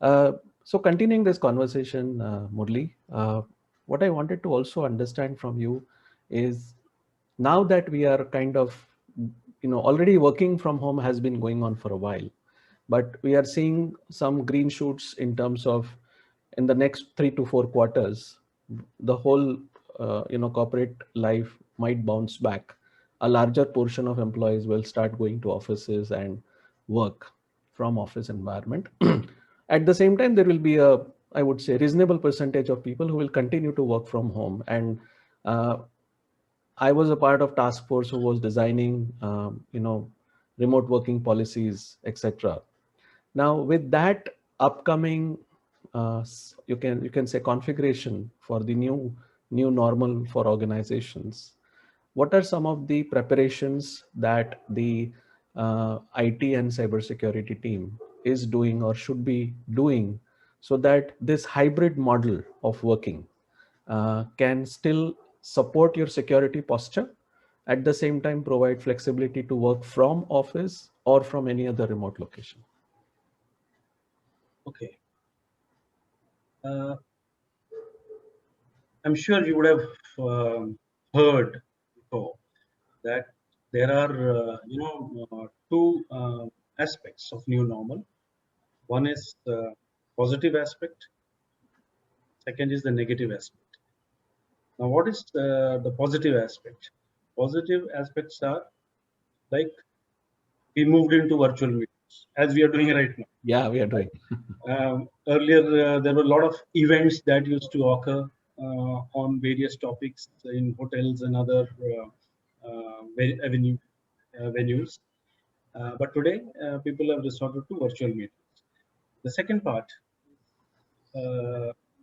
Uh, so continuing this conversation, Murli, what I wanted to also understand from you is, now that we are kind of, already working from home has been going on for a while, but we are seeing some green shoots in terms of, in the next 3 to 4 quarters, the whole, corporate life might bounce back. A larger portion of employees will start going to offices and work from office environment. At the same time, there will be a, I would say, reasonable percentage of people who will continue to work from home. And uh, I was a part of task force who was designing, remote working policies, etc. Now, with that upcoming, you can say, configuration for the new normal for organizations, what are some of the preparations that the IT and cybersecurity team is doing or should be doing, so that this hybrid model of working can still support your security posture, at the same time provide flexibility to work from office or from any other remote location? Okay. I'm sure you would have heard before that there are, two aspects of new normal. One is the positive aspect. Second is the negative aspect. Now, what is the positive aspect? Positive aspects are like we moved into virtual meetings as we are doing right now. Yeah, we are Right? doing. Earlier, there were a lot of events that used to occur on various topics in hotels and other venues. But today, people have resorted to virtual meetings. The second part,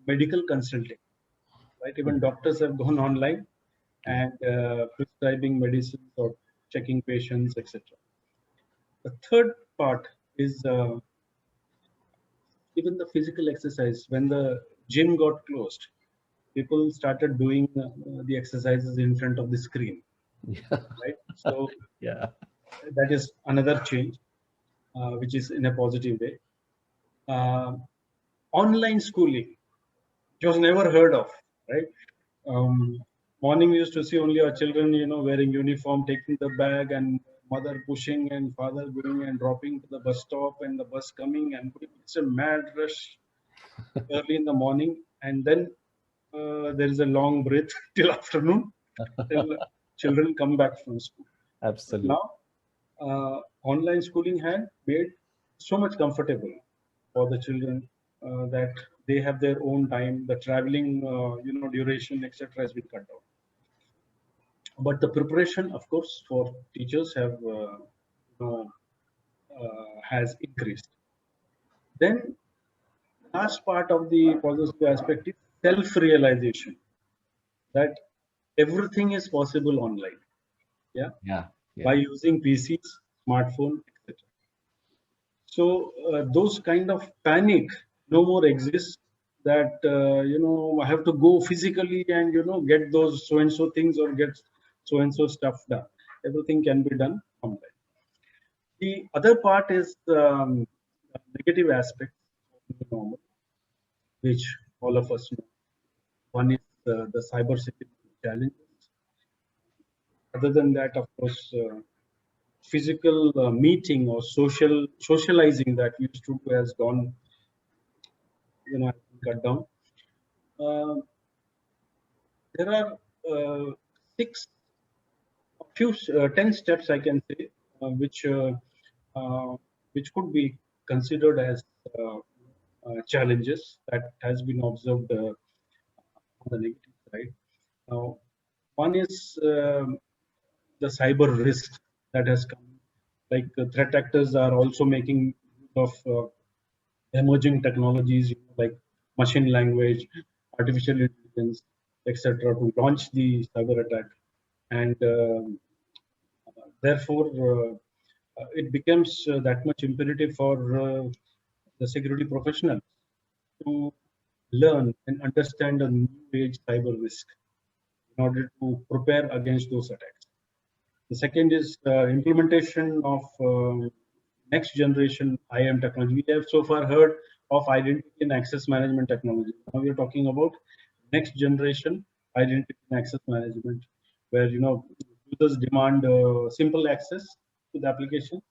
medical consulting. Right, even doctors have gone online and prescribing medicines or checking patients, etc. The third part is even the physical exercise. When the gym got closed, people started doing the exercises in front of the screen, Yeah. right? So Yeah. that is another change, which is in a positive way. Uh, Online schooling, it was never heard of, right? Um, Morning we used to see only our children, wearing uniform, taking the bag, and mother pushing and father going and dropping to the bus stop, and the bus coming, and it's a mad rush early in the morning, and then there is a long breath till afternoon, till children come back from school. But Absolutely. now, online schooling had made so much comfortable for the children that they have their own time. The traveling, duration, etc., has been cut down. But the preparation, of course, for teachers has increased. Then, last part of the positive aspect is self-realization that everything is possible online. Yeah, Yeah. by Yeah. using PCs, smartphone, etc. So those kind of panic no more exists. That I have to go physically and get those so and so things or get so and so stuff done. Everything can be done online. The other part is negative aspects of the normal, which all of us know. One is the cybersecurity challenges. Other than that, of course, physical meeting or socializing that we used to do has gone, has been cut down. Uh, there are six, a few, 10 steps I can say, uh, which could be considered as challenges that has been observed on the negative side. Now, one is the cyber risk that has come. Like threat actors are also making use of emerging technologies, like machine language, artificial intelligence, etc., to launch the cyber attack. And therefore, it becomes that much imperative for the security professionals to learn and understand a new age cyber risk in order to prepare against those attacks. The second is implementation of next generation IAM technology. We have so far heard of identity and access management technology. Now we are talking about next generation identity and access management, where users demand simple access to the application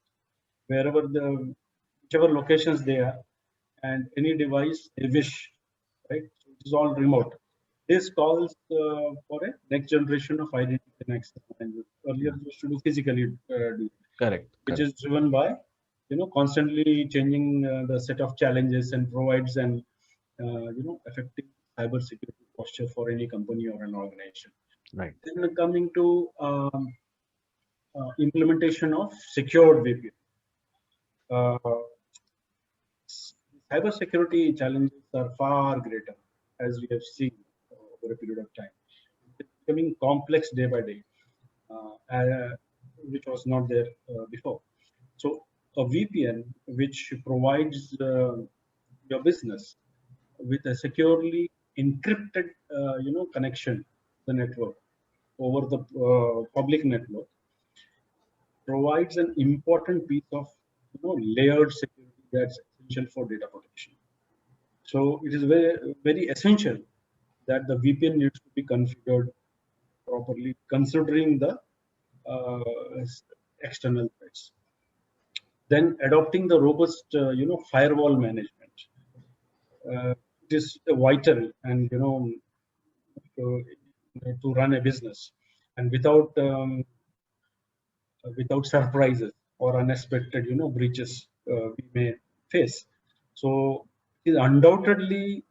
wherever whichever locations they are, and any device they wish, right? So it is all remote. This calls for a next generation of identity and access management. Earlier, Yeah. we used to do physically do, Correct. which Correct. is driven by constantly changing the set of challenges, and provides an effective cybersecurity posture for any company or an organization. Right. Then coming to implementation of secured VPN. Uh, Cybersecurity challenges are far greater, as we have seen over a period of time. It's becoming complex day by day, which was not there before. So a VPN which provides your business with a securely encrypted, connection to the network over the public network provides an important piece of layered security that's essential for data protection. So it is very essential that the VPN needs to be configured properly, considering the external threats. Then adopting the robust, firewall management. It is vital, and to run a business, and without surprises or unexpected, breaches we may face. So it is undoubtedly,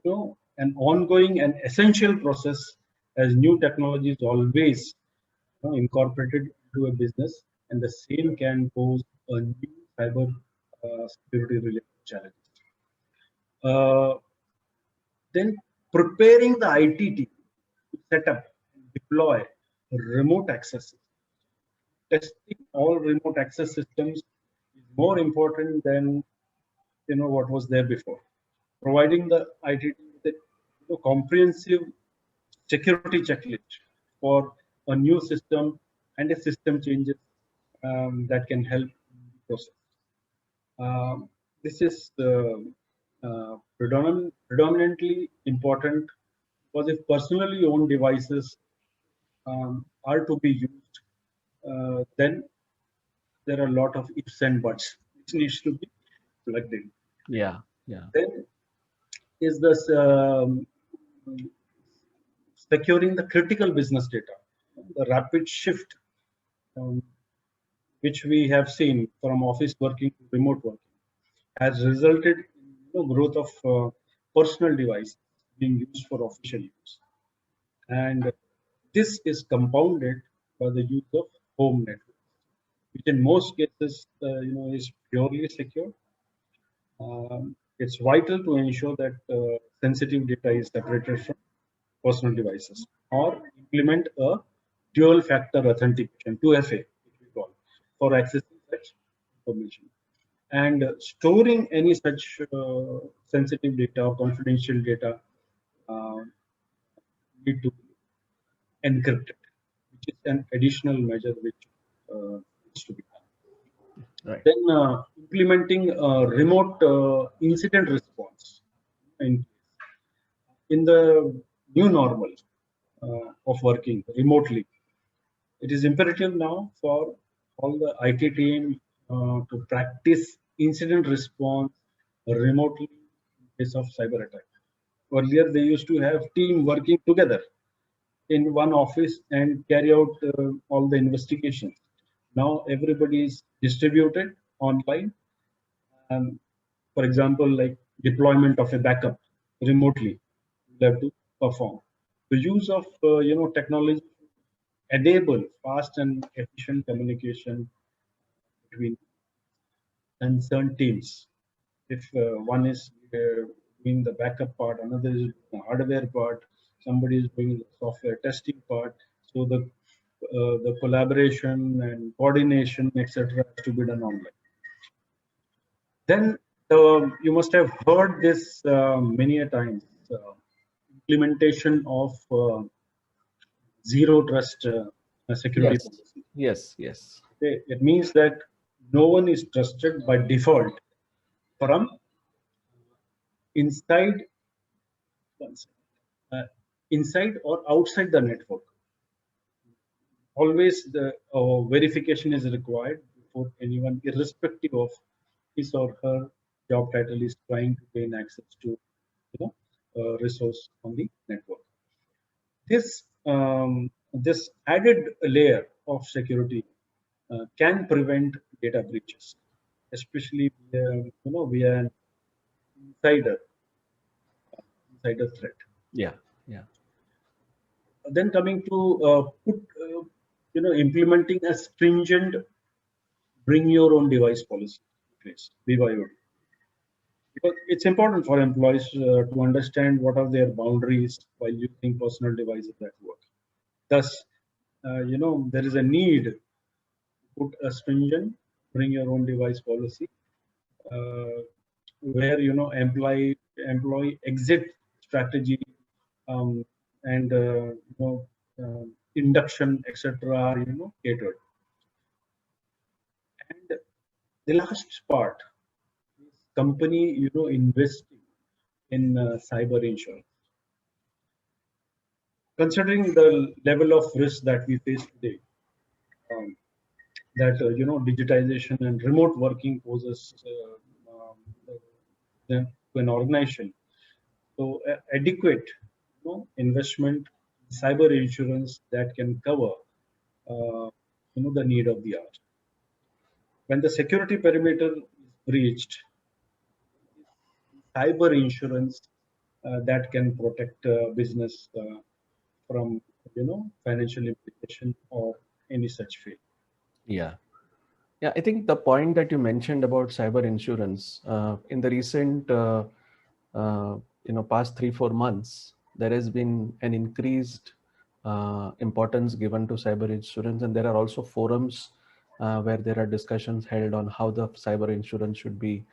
an ongoing and essential process, as new technology is always incorporated into a business, and the same can pose a new cyber security related challenges. Uh, then preparing the IT team to set up and deploy remote access. Testing all remote access systems is more important than what was there before. Providing the IT team with a comprehensive security checklist for a new system and a system changes that can help in the process. This is predominantly important, because if personally owned devices are to be used, then there are a lot of ifs and buts which needs to be plugged in. Yeah. Yeah. Then is this securing the critical business data. The rapid shift um, which we have seen from office working to remote working has resulted in growth of personal devices being used for official use, and this is compounded by the use of home networks, which in most cases is purely secure. It's vital to ensure that sensitive data is separated from personal devices, or implement a dual factor authentication, 2FA, which we call, for accessing such information. And storing any such sensitive data or confidential data uh, need to be encrypted, which is an additional measure which needs to be done. Right. Then implementing remote incident response in the new normal of working remotely. It is imperative now for all the IT team to practice incident response remotely in case of cyber attack. Earlier, they used to have team working together in one office and carry out all the investigations. Now everybody is distributed online. Um, for example, like deployment of a backup remotely, you have to perform. The use of technology enable fast and efficient communication between concerned teams. If one is doing the backup part, another is doing the hardware part, somebody is doing the software testing part. So the collaboration and coordination, etc., has to be done online. Then you must have heard this many a times. Implementation of zero trust security Yes. policy. Yes. Yes. Okay, it means that no one is trusted by default from inside one second, inside or outside the network. Always the verification is required before anyone, irrespective of his or her job title, is trying to gain access to resource on the network. This added layer of security can prevent data breaches, especially via an insider insider threat. Yeah. Yeah. Then coming to implementing a stringent bring your own device policy in place, BYOD, because it's important for employees to understand what are their boundaries while using personal devices at work. Thus, there is a need to put a stringent bring your own device policy, uh, where employee exit strategy, um, and induction, etc., are catered. And the last part is company investing in cyber insurance. Considering the level of risk that we face today, um, that digitization and remote working poses to an organization, so adequate investment in cyber insurance that can cover the need of the hour. When the security perimeter is breached, cyber insurance that can protect business from financial implication or any such failure. Yeah. Yeah, I think the point that you mentioned about cyber insurance in the recent, uh, past 3-4 months, there has been an increased importance given to cyber insurance, and there are also forums where there are discussions held on how the cyber insurance should be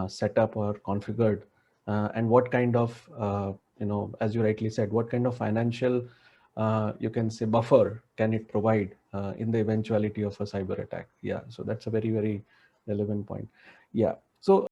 set up or configured, and what kind of, as you rightly said, what kind of financial, you can say, buffer can it provide in the eventuality of a cyber attack. Yeah, so that's a very, very relevant point. Yeah. So